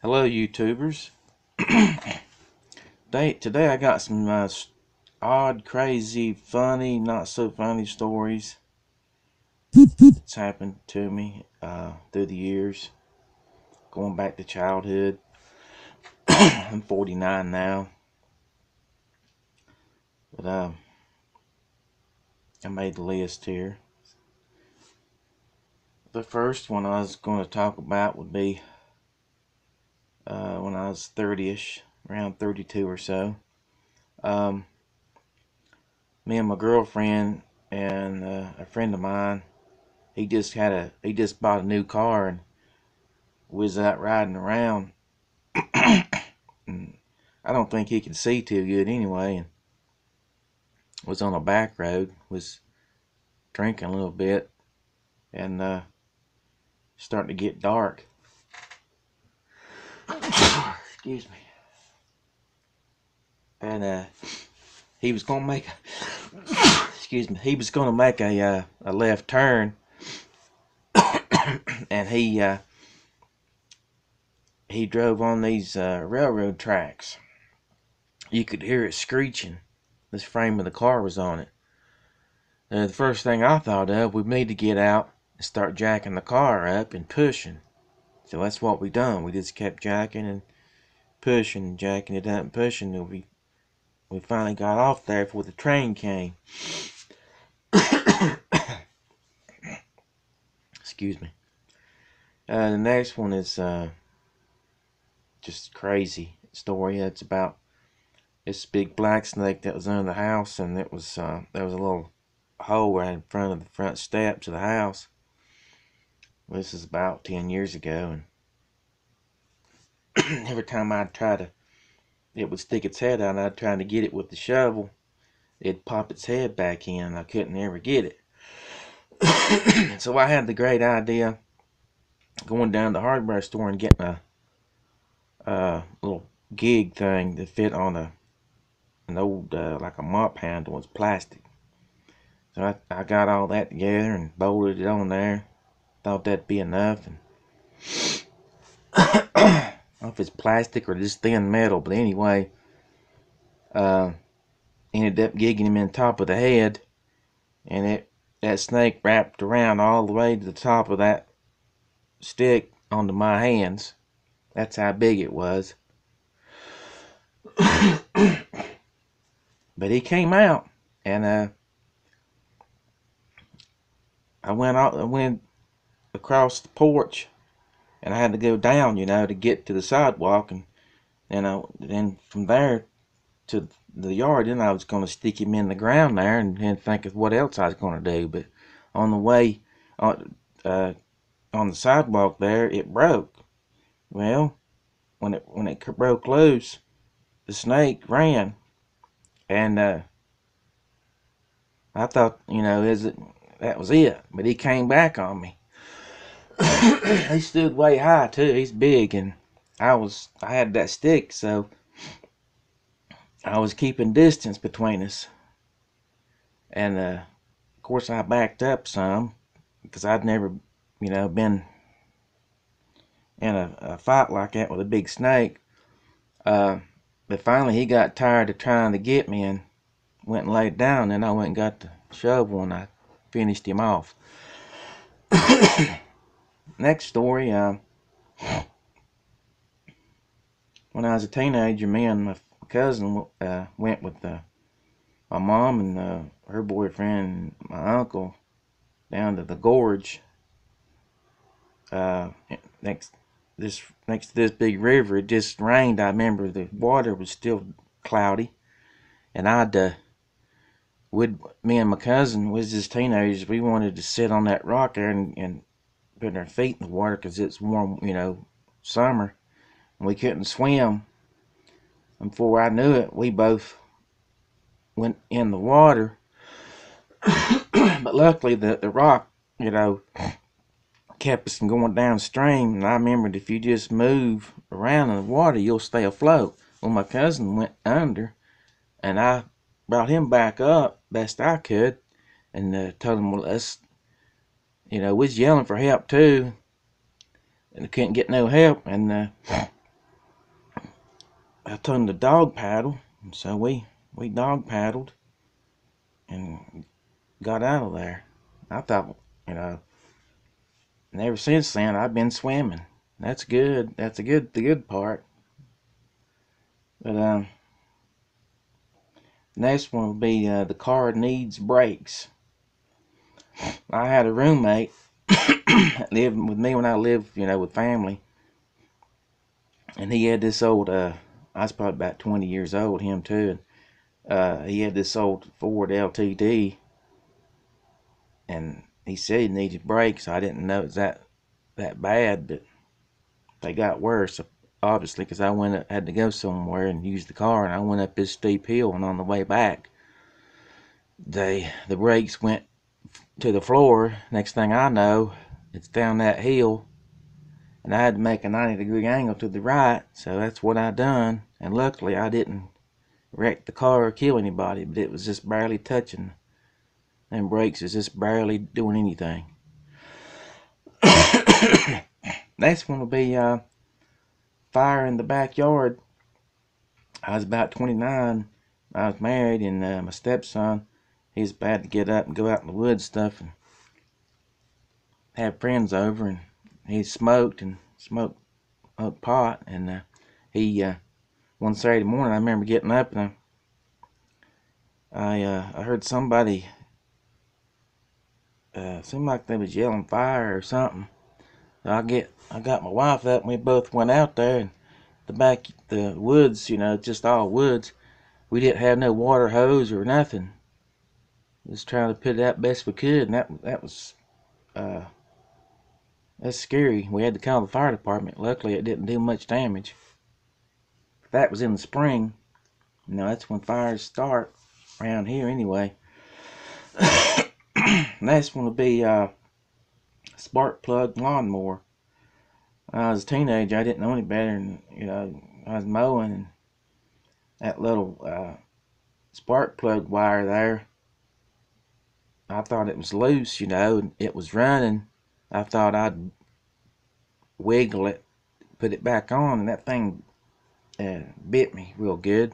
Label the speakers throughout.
Speaker 1: Hello, YouTubers. Today I got some odd, crazy, funny, not so funny stories that's happened to me through the years, going back to childhood. I'm 49 now, but I made the list here. The first one I was going to talk about would be when I was 30ish, around 32 or so. Me and my girlfriend and a friend of mine, he just bought a new car and was out riding around. And I don't think he could see too good anyway, and was on a back road, was drinking a little bit, and starting to get dark. Excuse me. And he was gonna make excuse me, he was gonna make a left turn, and he drove on these railroad tracks. You could hear it screeching. This frame of the car was on it. The first thing I thought of, we need to get out and start jacking the car up and pushing. So that's what we done. We just kept jacking and pushing, jacking it up and pushing, and we finally got off there before the train came. Excuse me. The next one is just crazy story. It's about this big black snake that was under the house, and there was a little hole right in front of the front steps of the house. This is about 10 years ago, and every time it would stick its head out, and I'd try to get it with the shovel, it'd pop its head back in, and I couldn't ever get it. So I had the great idea going down to the hardware store and getting a little gig thing that fit on an old like a mop handle. It's plastic. So I got all that together and bolted it on there. Thought that'd be enough. And I don't know if it's plastic or just thin metal, but anyway, ended up gigging him in the top of the head, and that snake wrapped around all the way to the top of that stick onto my hands. That's how big it was. But he came out, and I went across the porch, and I had to go down, to get to the sidewalk, and then from there to the yard. Then I was going to stick him in the ground there, and think of what else I was going to do. But on the way on the sidewalk there, it broke. Well, when it broke loose, the snake ran, and I thought, that was it. But he came back on me. He stood way high too. He's big, and I had that stick, so I was keeping distance between us. And of course I backed up some, because I'd never been in a fight like that with a big snake. But finally he got tired of trying to get me and went and laid down. Then I went and got the shovel and I finished him off. Next story, when I was a teenager, me and my cousin went with my mom and her boyfriend and my uncle down to the gorge next to this big river. It just rained. I remember the water was still cloudy, and me and my cousin was just teenagers. We wanted to sit on that rock there and put our feet in the water because it's warm, summer, and we couldn't swim. And before I knew it, we both went in the water. But luckily the rock, kept us from going downstream. And I remembered, if you just move around in the water, you'll stay afloat. Well, my cousin went under, and I brought him back up best I could, and told him, well, let's, we was yelling for help too, and couldn't get no help. And I told him to dog paddle, and so we dog paddled and got out of there. I thought, and ever since then I've been swimming. That's good. That's the good part. But next one will be the car needs brakes. I had a roommate living with me when I lived, with family, and he had this old. I was probably about 20 years old, him too. And, he had this old Ford LTD, and he said he needed brakes. I didn't know it was that bad, but they got worse, obviously, because had to go somewhere and use the car, and I went up this steep hill, and on the way back, the brakes went to the floor. Next thing I know, it's down that hill, and I had to make a 90-degree angle to the right, so that's what I done. And luckily, I didn't wreck the car or kill anybody, but it was just barely touching. And brakes is just barely doing anything. Next one will be fire in the backyard. I was about 29. I was married, and my stepson, he's bad to get up and go out in the woods stuff and have friends over, and he smoked pot, and he one Saturday morning I remember getting up, and I heard somebody seemed like they was yelling fire or something. So I got my wife up, and we both went out there, and the woods, just all woods. We didn't have no water hose or nothing. Just trying to put it out best we could, and that was that's scary. We had to call the fire department. Luckily, it didn't do much damage. That was in the spring. That's when fires start around here anyway. Next one will be spark plug lawnmower. When I was a teenager, I didn't know any better, and I was mowing, and that little spark plug wire there, I thought it was loose, and it was running. I thought I'd wiggle it, put it back on, and that thing bit me real good.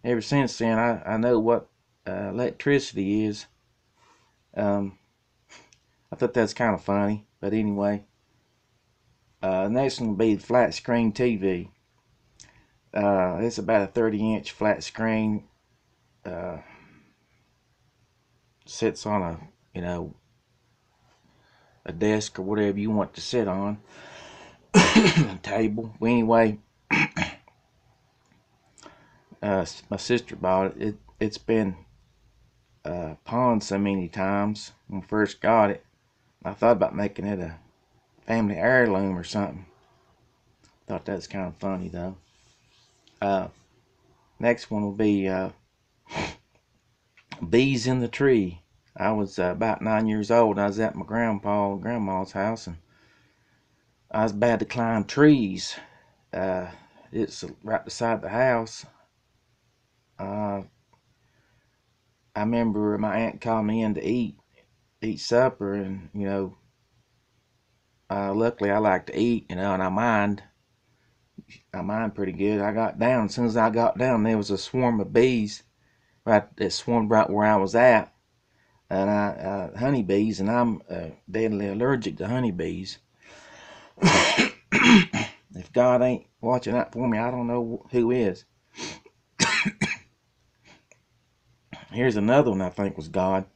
Speaker 1: Ever since then, I know what electricity is. I thought that's kind of funny, but anyway. Next one will be the flat screen TV. It's about a 30-inch flat screen. Sits on a desk or whatever you want to sit on. Table. Well, anyway, my sister bought it. It's been pawned so many times. When I first got it, I thought about making it a family heirloom or something. Thought that was kind of funny though. Next one will be bees in the tree. I was about 9 years old. I was at my grandma's house, and I was bad to climb trees. It's right beside the house. I remember my aunt called me in to eat supper, and luckily I like to eat, and I mind pretty good. I got down. As soon as I got down, there was a swarm of bees that swarmed right where I was at, and honeybees, and I'm deadly allergic to honeybees. If God ain't watching out for me, I don't know who is. Here's another one I think was God.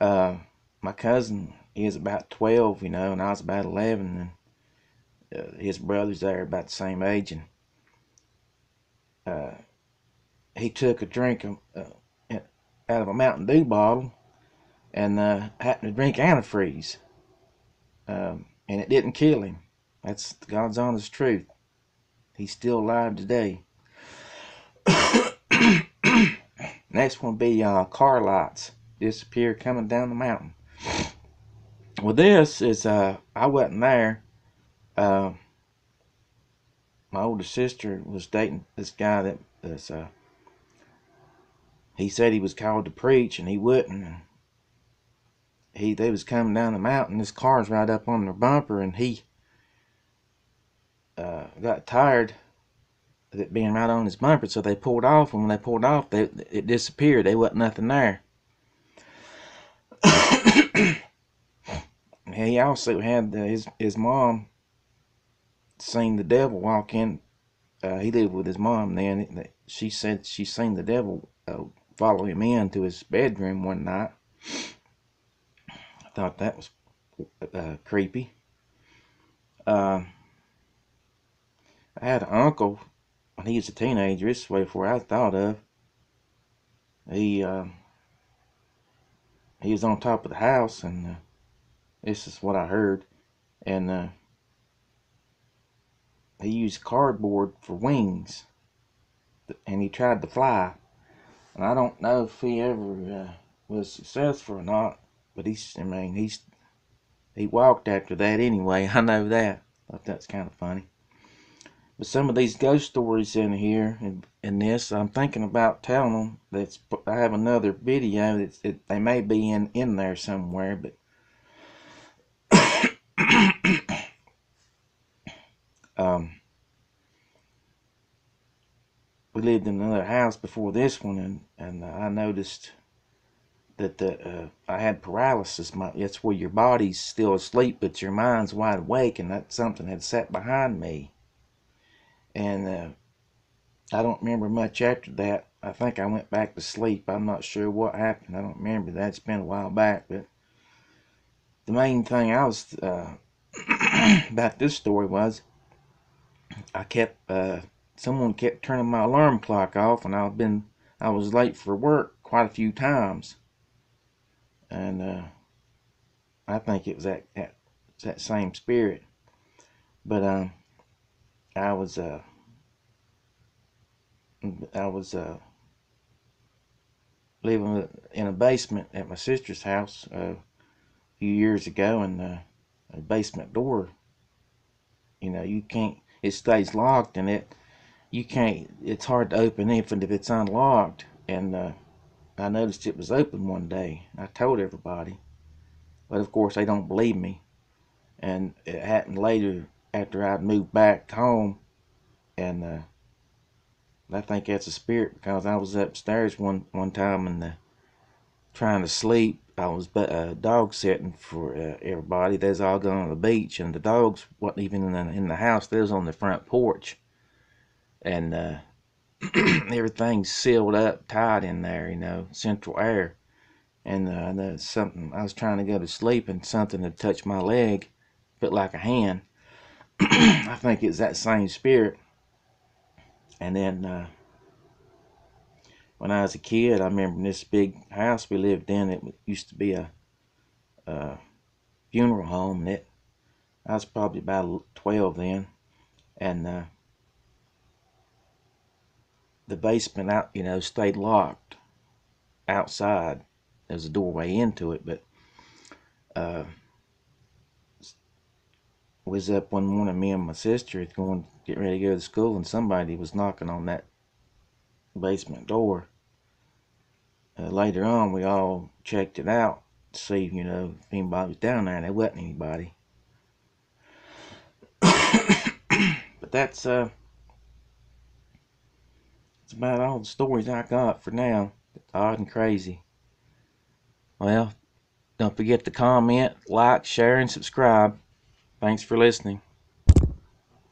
Speaker 1: My cousin, he was about 12, and I was about 11, and his brothers there about the same age, and he took a drink out of a Mountain Dew bottle, and happened to drink antifreeze, and it didn't kill him. That's God's honest truth. He's still alive today. Next one will be car lights disappear coming down the mountain. Well, this is I wasn't there. My older sister was dating this guy that's he said he was called to preach, and he wouldn't. And they was coming down the mountain. This car's right up on their bumper, and he got tired it being right on his bumper, so they pulled off, and when they pulled off, it disappeared. There wasn't nothing there. He also had his mom seen the devil walk in. He lived with his mom then. She said she seen the devil follow him into his bedroom one night. I thought that was creepy. I had an uncle when he was a teenager. This is way before I thought of. He was on top of the house, and this is what I heard. And he used cardboard for wings, and he tried to fly. And I don't know if he ever was successful or not, but he walked after that anyway. I know that. Thought that's kind of funny. But some of these ghost stories in here, in this, I'm thinking about telling them. I have another video they may be in there somewhere, but we lived in another house before this one, and I noticed that I had paralysis. That's where your body's still asleep, but your mind's wide awake, and that something had sat behind me. And I don't remember much after that. I think I went back to sleep. I'm not sure what happened. I don't remember that. It's been a while back, but the main thing I was about this story was someone kept turning my alarm clock off, and I was late for work quite a few times, and I think it was that same spirit. But I was living in a basement at my sister's house a few years ago, and a basement door, you can't. It stays locked, and you can't. It's hard to open even if it's unlocked. And I noticed it was open one day. I told everybody, but of course they don't believe me. And it happened later after I'd moved back home, and I think that's a spirit, because I was upstairs one time and trying to sleep. I was dog sitting for everybody. They was all going on the beach, and the dogs wasn't even in the house. They was on the front porch, and everything's sealed up tight in there, central air. And something, I was trying to go to sleep, and something had touched my leg, felt like a hand. I think it's that same spirit. And then when I was a kid, I remember in this big house we lived in, it used to be a funeral home, and I was probably about 12 then, and the basement out, stayed locked outside. There's a doorway into it, but was up one morning, me and my sister getting ready to go to school, and somebody was knocking on that basement door. Later on, we all checked it out to see, if anybody was down there, and there wasn't anybody. But that's about all the stories I got for now. It's odd and crazy. Well, don't forget to comment, like, share, and subscribe. Thanks for listening.